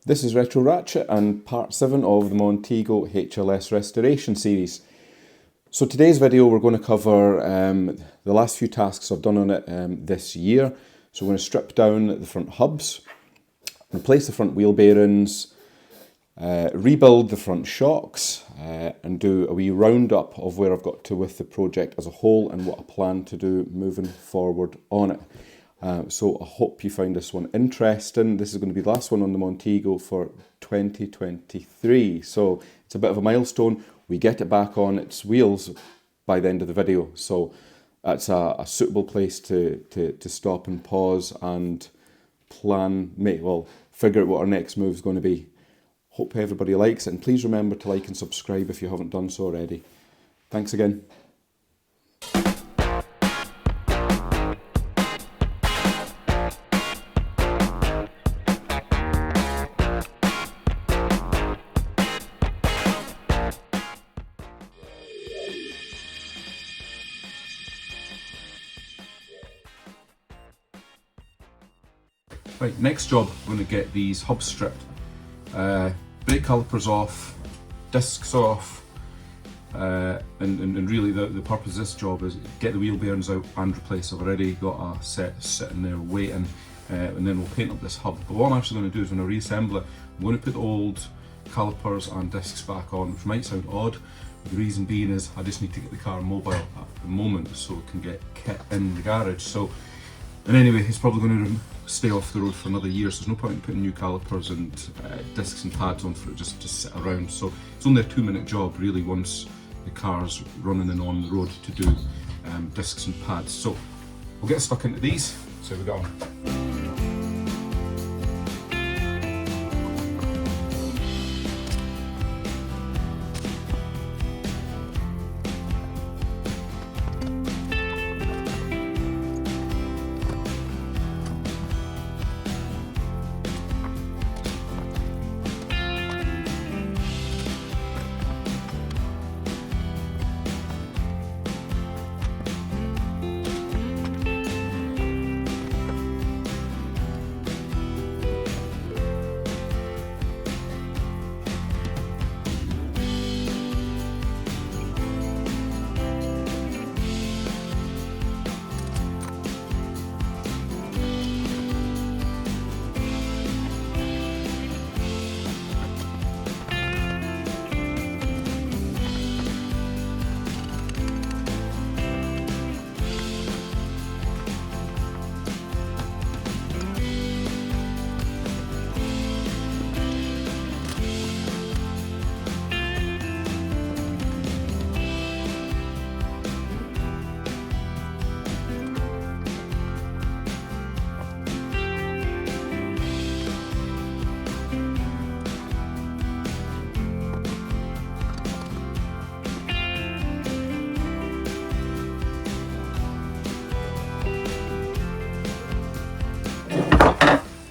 This is Retro Ratchet and part 7 of the Montego HLS restoration series. So today's video we're going to cover the last few tasks I've done on it this year. So we're going to strip down the front hubs, replace the front wheel bearings, rebuild the front shocks and do a wee roundup of where I've got to with the project as a whole and what I plan to do moving forward on it. So I hope you find this one interesting. This is going to be the last one on the Montego for 2023. So it's a bit of a milestone. We get it back on its wheels by the end of the video. So that's a suitable place to stop and pause and plan, figure out what our next move is going to be. Hope everybody likes it, and please remember to like and subscribe if you haven't done so already. Thanks again. Right, next job, we're going to get these hubs stripped. Brake calipers off, discs off, and really the purpose of this job is get the wheel bearings out and replace. I've already got a set sitting there waiting, and then we'll paint up this hub. But what I'm actually going to do is when I reassemble it, I'm going to put the old calipers and discs back on, which might sound odd. The reason being is I just need to get the car mobile at the moment so it can get kit in the garage. So, and anyway, it's probably going to stay off the road for another year, so there's no point in putting new calipers and discs and pads on for it just to sit around. So it's only a 2-minute job really once the car's running and on the road to do discs and pads. So we'll get stuck into these, so we go on.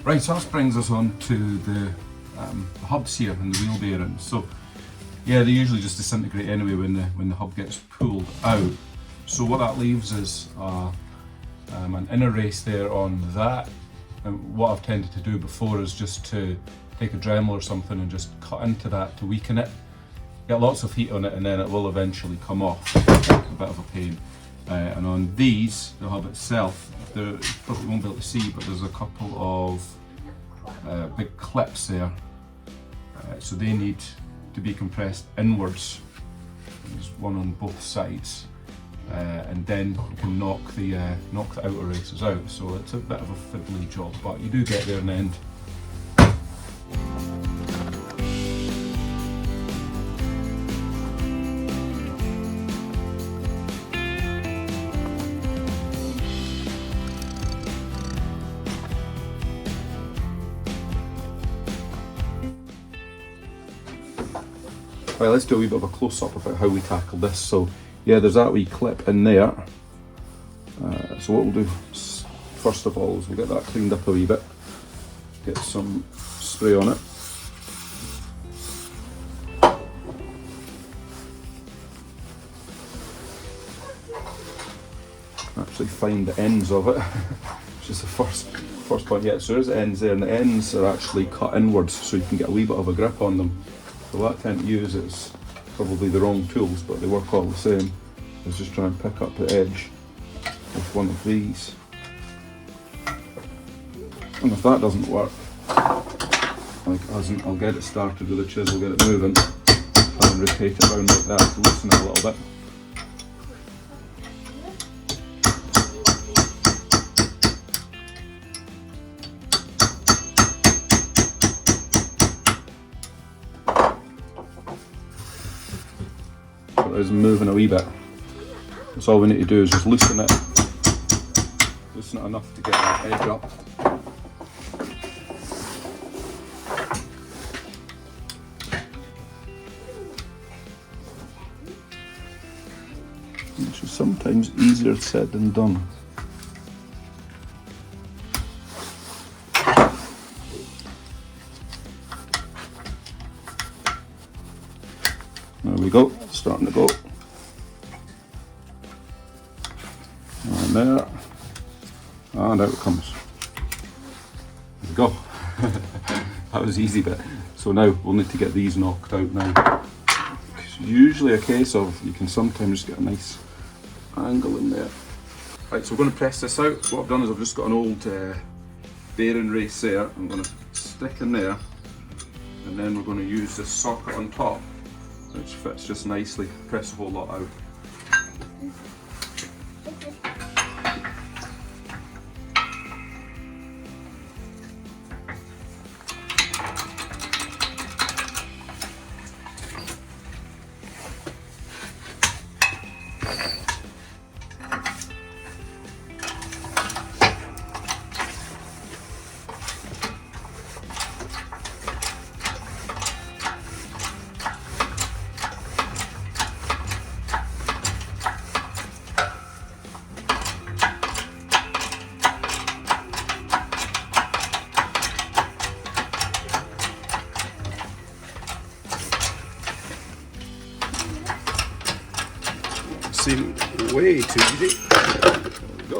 Right, so that brings us on to the hubs here and the wheel bearings. So yeah, they usually just disintegrate anyway when the hub gets pulled out. So what that leaves is an inner race there on that. And what I've tended to do before is just to take a Dremel or something and just cut into that to weaken it. Get lots of heat on it and then it will eventually come off. A bit of a pain. And on these, the hub itself, you probably won't be able to see, but there's a couple of big clips there, so they need to be compressed inwards. There's one on both sides, and then you can knock the outer races out. So it's a bit of a fiddly job, but you do get there in the end. Right, let's do a wee bit of a close-up about how we tackle this. So yeah, there's that wee clip in there. So what we'll do first of all is we'll get that cleaned up a wee bit, get some spray on it. Actually find the ends of it, which is the first first point, yeah, so there's ends there, and the ends are actually cut inwards so you can get a wee bit of a grip on them. So what I tend to use is probably the wrong tools, but they work all the same. Is just try and pick up the edge with one of these. And if that doesn't work, I'll get it started with a chisel, get it moving, and rotate it around like that to loosen it a little bit. So it is moving a wee bit. That's all we need to do is just loosen it enough to get that edge up. Which is sometimes easier said than done. There we go, it's starting to go. And there. And out it comes. There we go. That was the easy bit. So now we'll need to get these knocked out now. It's usually a case of you can sometimes get a nice angle in there. Right, so we're going to press this out. What I've done is I've just got an old bearing race there. I'm going to stick in there, and then we're going to use this socket on top, which fits just nicely. Press the whole lot out. Seemed way too easy. There we go.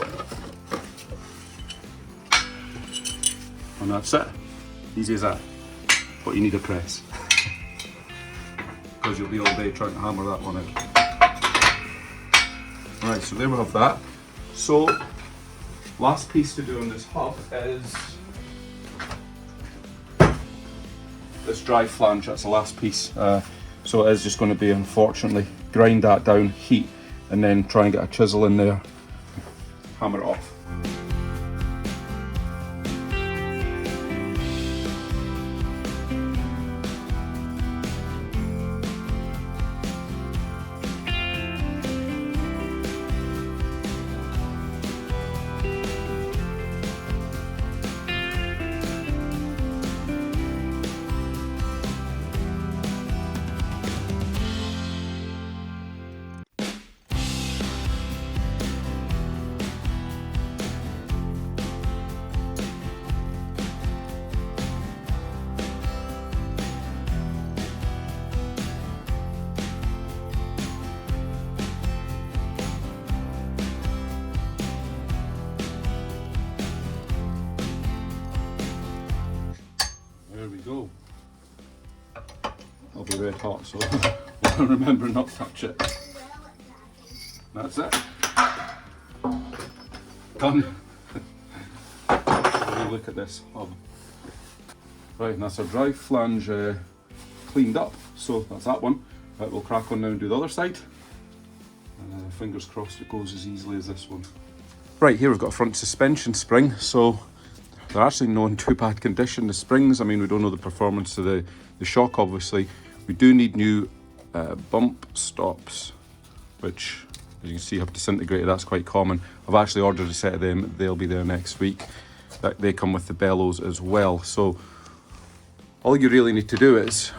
And that's it. Easy as that. But you need a press. Because you'll be all day trying to hammer that one out. Right, so there we have that. So, last piece to do on this hub is this drive flange. That's the last piece. So it is just going to be, unfortunately, grind that down, heat, and then try and get a chisel in there, hammer it off. There we go. I'll be red hot, so I'll remember not to touch it. That's it. Done. Look at this hub. Right, and that's our drive flange cleaned up. So that's that one. Right, we'll crack on now and do the other side. Fingers crossed it goes as easily as this one. Right, here we've got a front suspension spring. So they're actually not in too bad condition. The springs, I mean, we don't know the performance of the shock, obviously. We do need new bump stops, which, as you can see, have disintegrated. That's quite common. I've actually ordered a set of them. They'll be there next week. They come with the bellows as well. So all you really need to do is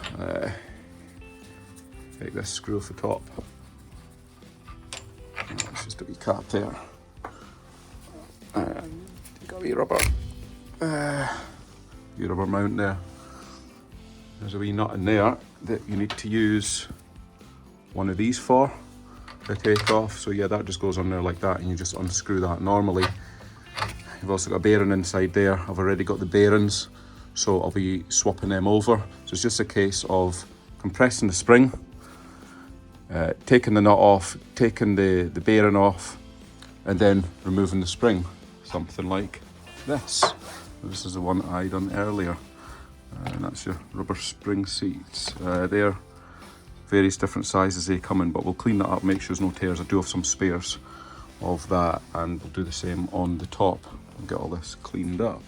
take this screw off the top. It's just a wee cap there. Take a wee rubber mount there. There's a wee nut in there that you need to use one of these for to take off. So yeah, that just goes on there like that, and you just unscrew that. Normally you've also got a bearing inside there. I've already got the bearings, so I'll be swapping them over. So it's just a case of compressing the spring, taking the nut off, taking the bearing off, and then removing the spring. Something like this. This is the one I done earlier. And that's your rubber spring seats. They're various different sizes they come in, but we'll clean that up, make sure there's no tears. I do have some spares of that, and we'll do the same on the top and get all this cleaned up.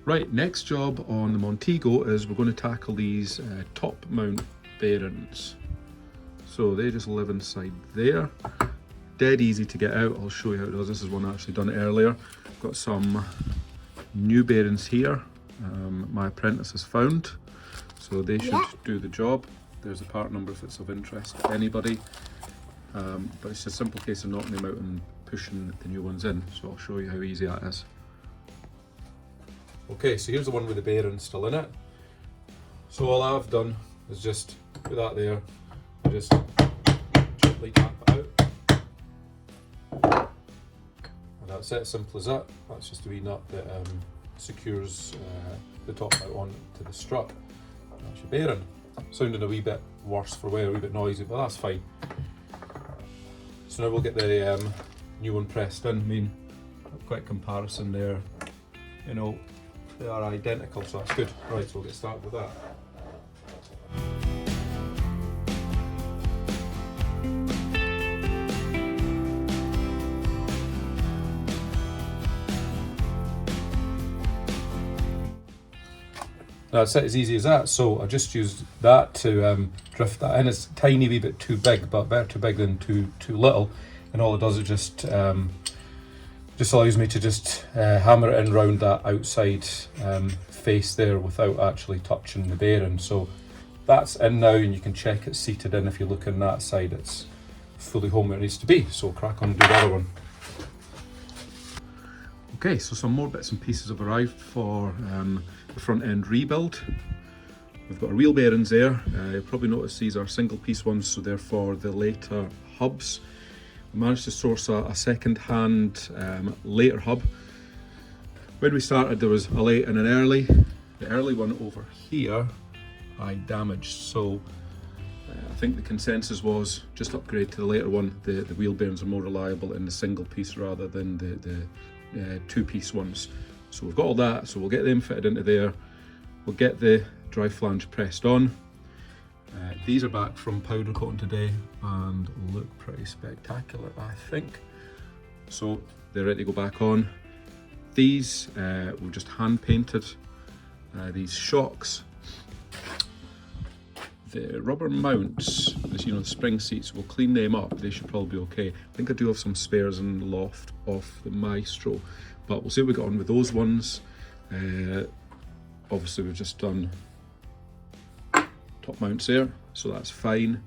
Right, next job on the Montego is we're going to tackle these top mount bearings. So they just live inside there. Dead easy to get out. I'll show you how it does. This is one I actually done earlier. Got some new bearings here. My apprentice has found, so they should do the job. There's a part number if it's of interest to anybody. But it's a simple case of knocking them out and pushing the new ones in. So I'll show you how easy that is. Okay, so here's the one with the bearing still in it. So all I've done is just put that there, and just gently tap it out. And that's it, simple as that. That's just a wee nut that secures the top mount on to the strut. That's your bearing. Sounding a wee bit worse for wear, a wee bit noisy, but that's fine. So now we'll get the new one pressed in. I mean, quick comparison there, you know, they are identical, so that's good. Right, so we'll get started with that. That's it, as easy as that. So I just used that to drift that in. It's a tiny wee bit too big, but better too big than too little. And all it does is just allows me to just hammer it in round that outside face there without actually touching the bearing. So that's in now, and you can check it's seated in. If you look on that side, it's fully home where it needs to be. So crack on and do the other one. Okay, so some more bits and pieces have arrived for the front end rebuild. We've got our wheel bearings there. You'll probably notice these are single piece ones, so they're for the later hubs. We managed to source a second hand later hub. When we started there was a late and an early. The early one over here I damaged, so I think the consensus was just upgrade to the later one. The wheel bearings are more reliable in the single piece rather than the two piece ones. So we've got all that, so we'll get them fitted into there. We'll get the drive flange pressed on. These are back from powder coating today and look pretty spectacular, I think. So they're ready to go back on. These were just hand painted. These shocks, the rubber mounts, you know, the spring seats, we'll clean them up. They should probably be okay. I think I do have some spares in the loft off the Maestro, but we'll see what we got on with those ones. Obviously we've just done top mounts there, so that's fine.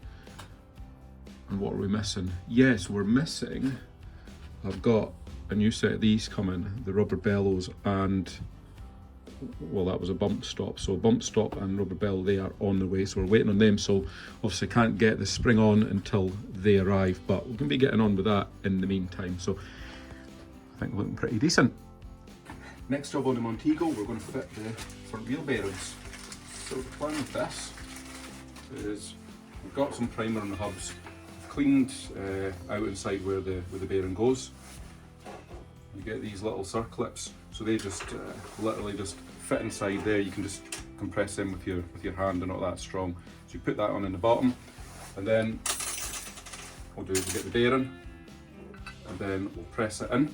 And what are we missing? Yes, we're missing, I've got a new set of these coming, the rubber bellows, and well, that was a bump stop. So bump stop and rubber bellow, they are on the way, so we're waiting on them. So obviously can't get the spring on until they arrive, but we can be getting on with that in the meantime. So I think looking pretty decent. Next job on the Montego, we're going to fit the front wheel bearings. So the plan with this is we've got some primer on the hubs. We've cleaned out inside where the bearing goes. You get these little circlips, so they just literally just fit inside there. You can just compress them with your hand, they're not that strong. So you put that on in the bottom, and then what we'll do is we'll get the bearing, and then we'll press it in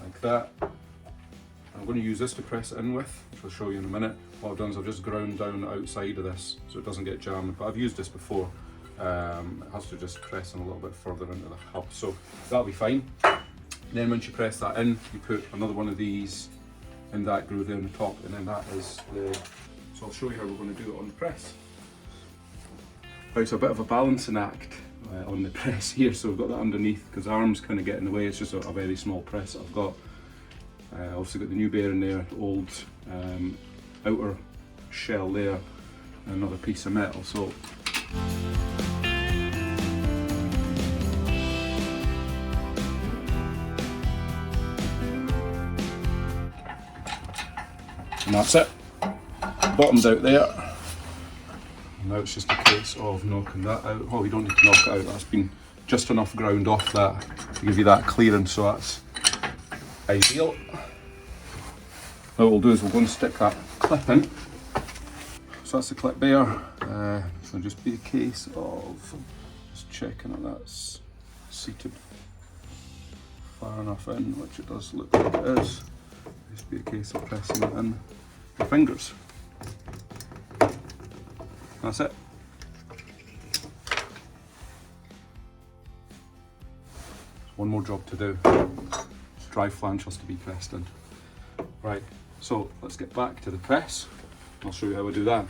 like that. I'm going to use this to press it in with, which I'll show you in a minute. What I've done is I've just ground down the outside of this so it doesn't get jammed, but I've used this before. It has to just press in a little bit further into the hub, so that'll be fine. Then once you press that in, you put another one of these in that groove there on the top, and then that is the, so I'll show you how we're going to do it on the press. Right, so a bit of a balancing act on the press here, so we've got that underneath because the arms kind of get in the way. It's just a very small press that I've got. Obviously got the new bearing there, old outer shell there, and another piece of metal. So And that's it. Bottom's out there. And now it's just a case of knocking that out. Oh, we don't need to knock it out. That's been just enough ground off that to give you that clearance, so that's ideal. Now what we'll do is we'll go and stick that clip in. So that's the clip there. So it'll just be a case of just checking that that's seated far enough in, which it does look like it is. Just be a case of pressing it in with your fingers. That's it. One more job to do. Drive flange has to be pressed in. Right, so let's get back to the press. I'll show you how we do that.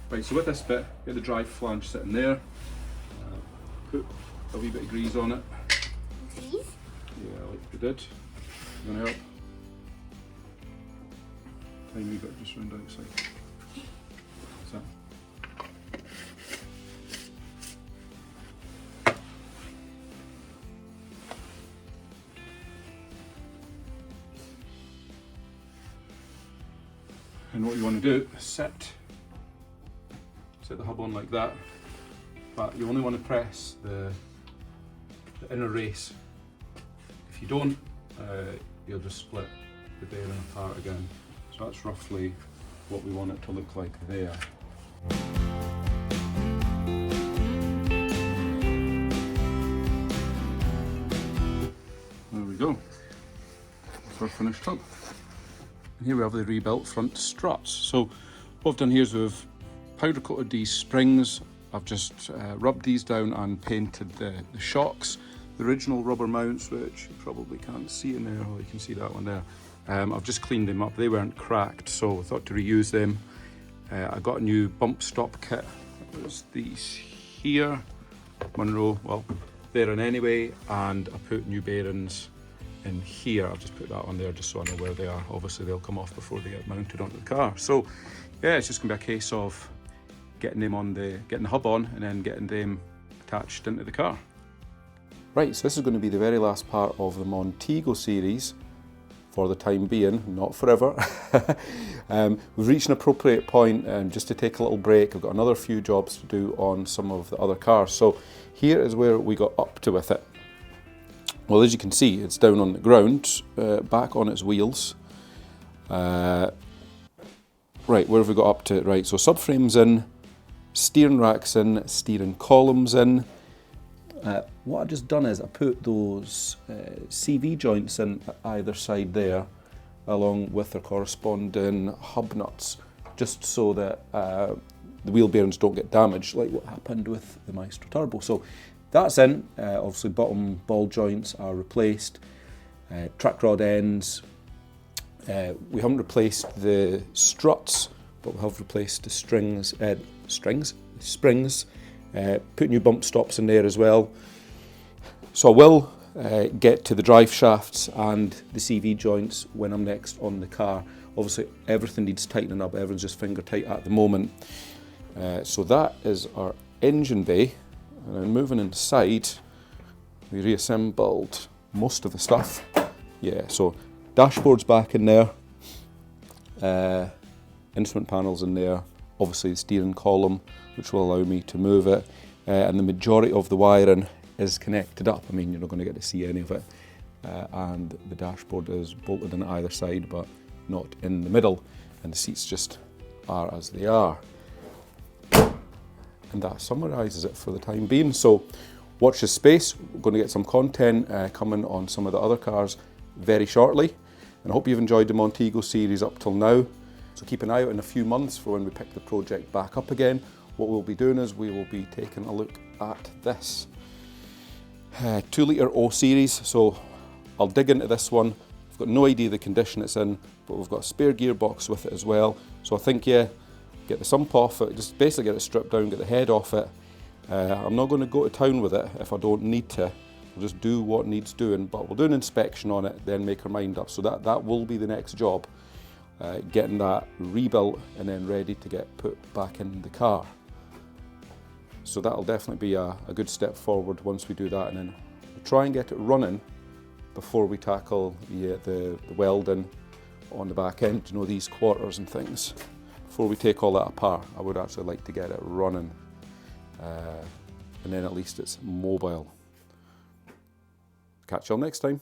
Right, so with this bit, get the drive flange sitting there. Put a wee bit of grease on it. Grease? Yeah, like we did. You gonna help? Tiny wee bit just round outside. That's it. And what you want to do is set the hub on like that, but you only want to press the inner race. If you don't, you'll just split the bearing apart again. So that's roughly what we want it to look like there. There we go. That's our finished hub. And here we have the rebuilt front struts. So what I've done here is we've powder coated these springs. I've just rubbed these down and painted the shocks. The original rubber mounts, which you probably can't see in there, oh you can see that one there. I've just cleaned them up, they weren't cracked, so I thought to reuse them. I got a new bump stop kit. There's these here, Monroe, well, they're in anyway, and I put new bearings in here. I've just put that on there just so I know where they are. Obviously they'll come off before they get mounted onto the car. So yeah, it's just gonna be a case of getting the hub on and then getting them attached into the car. Right, so this is going to be the very last part of the Montego series for the time being, not forever. We've reached an appropriate point just to take a little break. I've got another few jobs to do on some of the other cars. So here is where we got up to with it. Well, as you can see, it's down on the ground, back on its wheels. Right, where have we got up to? Right, so subframe's in, steering rack's in, steering column's in. What I've just done is I put those CV joints in either side there, along with their corresponding hub nuts, just so that the wheel bearings don't get damaged, like what happened with the Maestro Turbo. So that's in. Obviously bottom ball joints are replaced, track rod ends. We haven't replaced the struts, but we have replaced the springs, put new bump stops in there as well. So I will get to the drive shafts and the CV joints when I'm next on the car. Obviously everything needs tightening up, everything's just finger tight at the moment. So that is our engine bay. And then moving inside, we reassembled most of the stuff. Yeah, so dashboard's back in there, instrument panels in there, obviously the steering column, which will allow me to move it, and the majority of the wiring is connected up. I mean, you're not going to get to see any of it, and the dashboard is bolted in either side, but not in the middle, and the seats just are as they are. And that summarises it for the time being. So watch this space. We're going to get some content coming on some of the other cars very shortly, and I hope you've enjoyed the Montego series up till now. So keep an eye out in a few months for when we pick the project back up again. What we'll be doing is we will be taking a look at this 2 litre O series. So I'll dig into this one. I've got no idea the condition it's in, but we've got a spare gearbox with it as well. So I think, yeah, get the sump off it, just basically get it stripped down, get the head off it. I'm not going to go to town with it if I don't need to. We'll just do what needs doing, but we'll do an inspection on it, then make our mind up. So that will be the next job, getting that rebuilt and then ready to get put back in the car. So that'll definitely be a good step forward once we do that, and then we'll try and get it running before we tackle the welding on the back end, you know, these quarters and things. Before we take all that apart, I would actually like to get it running, and then at least it's mobile. Catch y'all next time.